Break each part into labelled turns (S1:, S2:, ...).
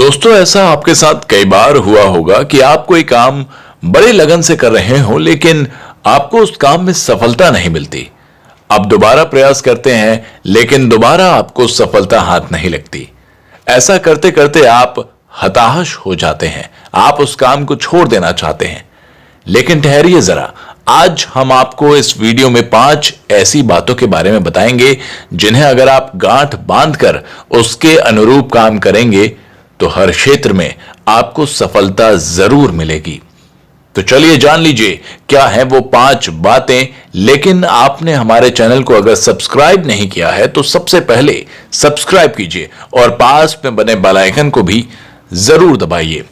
S1: दोस्तों, ऐसा आपके साथ कई बार हुआ होगा कि आप कोई काम बड़े लगन से कर रहे हो, लेकिन आपको उस काम में सफलता नहीं मिलती। आप दोबारा प्रयास करते हैं, लेकिन दोबारा आपको सफलता हाथ नहीं लगती। ऐसा करते करते आप हताश हो जाते हैं, आप उस काम को छोड़ देना चाहते हैं। लेकिन ठहरिए जरा, आज हम आपको इस वीडियो में 5 ऐसी बातों के बारे में बताएंगे जिन्हें अगर आप गांठ बांधकर उसके अनुरूप काम करेंगे तो हर क्षेत्र में आपको सफलता जरूर मिलेगी। तो चलिए जान लीजिए क्या है वो 5 बातें। लेकिन आपने हमारे चैनल को अगर सब्सक्राइब नहीं किया है तो सबसे पहले सब्सक्राइब कीजिए और पास में बने बेल आइकन को भी जरूर दबाइए।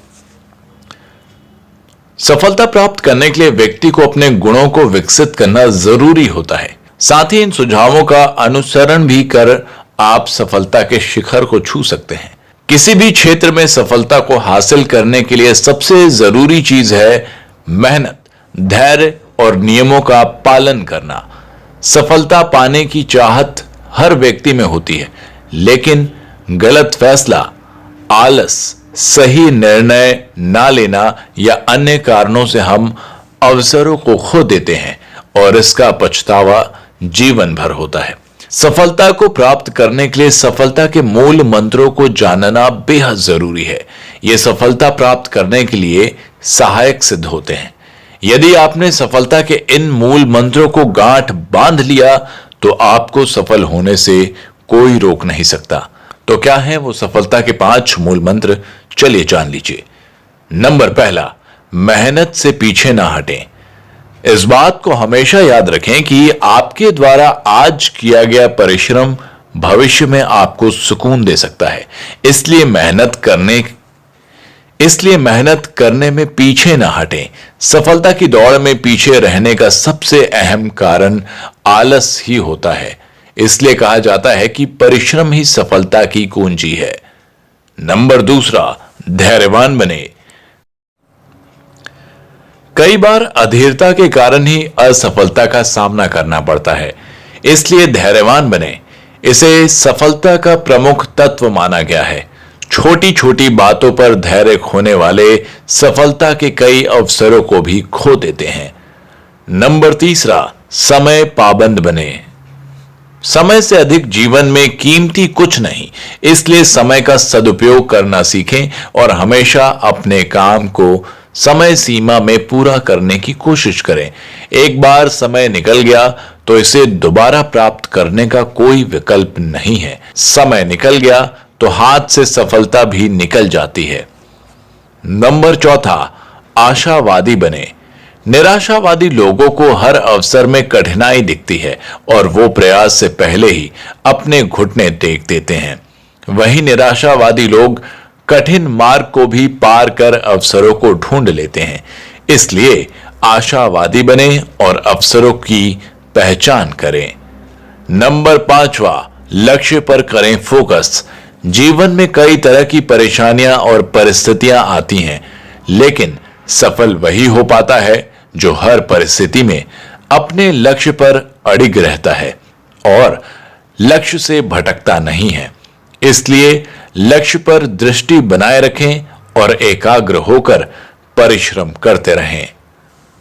S1: सफलता प्राप्त करने के लिए व्यक्ति को अपने गुणों को विकसित करना जरूरी होता है। साथ ही इन सुझावों का अनुसरण भी कर आप सफलता के शिखर को छू सकते हैं। किसी भी क्षेत्र में सफलता को हासिल करने के लिए सबसे जरूरी चीज है मेहनत, धैर्य और नियमों का पालन करना। सफलता पाने की चाहत हर व्यक्ति में होती है, लेकिन गलत फैसला, आलस, सही निर्णय ना लेना या अन्य कारणों से हम अवसरों को खो देते हैं और इसका पछतावा जीवन भर होता है। सफलता को प्राप्त करने के लिए सफलता के मूल मंत्रों को जानना बेहद जरूरी है। यह सफलता प्राप्त करने के लिए सहायक सिद्ध होते हैं। यदि आपने सफलता के इन मूल मंत्रों को गांठ बांध लिया तो आपको सफल होने से कोई रोक नहीं सकता। तो क्या है वो सफलता के 5 मूल मंत्र, चलिए जान लीजिए। नंबर 1, मेहनत से पीछे ना हटें। इस बात को हमेशा याद रखें कि आपके द्वारा आज किया गया परिश्रम भविष्य में आपको सुकून दे सकता है। इसलिए मेहनत करने में पीछे ना हटें। सफलता की दौड़ में पीछे रहने का सबसे अहम कारण आलस ही होता है। इसलिए कहा जाता है कि परिश्रम ही सफलता की कुंजी है। नंबर 2, धैर्यवान बने। कई बार अधीरता के कारण ही असफलता का सामना करना पड़ता है, इसलिए धैर्यवान बने। इसे सफलता का प्रमुख तत्व माना गया है। छोटी छोटी बातों पर धैर्य खोने वाले सफलता के कई अवसरों को भी खो देते हैं। नंबर 3, समय पाबंद बने। समय से अधिक जीवन में कीमती कुछ नहीं, इसलिए समय का सदुपयोग करना सीखें और हमेशा अपने काम को समय सीमा में पूरा करने की कोशिश करें। एक बार समय निकल गया तो इसे दोबारा प्राप्त करने का कोई विकल्प नहीं है। समय निकल गया तो हाथ से सफलता भी निकल जाती है। नंबर 4, आशावादी बने। निराशावादी लोगों को हर अवसर में कठिनाई दिखती है और वो प्रयास से पहले ही अपने घुटने टेक देते हैं। वहीं निराशावादी लोग कठिन मार्ग को भी पार कर अवसरों को ढूंढ लेते हैं। इसलिए आशावादी बने और अवसरों की पहचान करें। नंबर 5, लक्ष्य पर करें फोकस। जीवन में कई तरह की परेशानियां और परिस्थितियां आती हैं, लेकिन सफल वही हो पाता है जो हर परिस्थिति में अपने लक्ष्य पर अडिग रहता है और लक्ष्य से भटकता नहीं है। इसलिए लक्ष्य पर दृष्टि बनाए रखें और एकाग्र होकर परिश्रम करते रहें।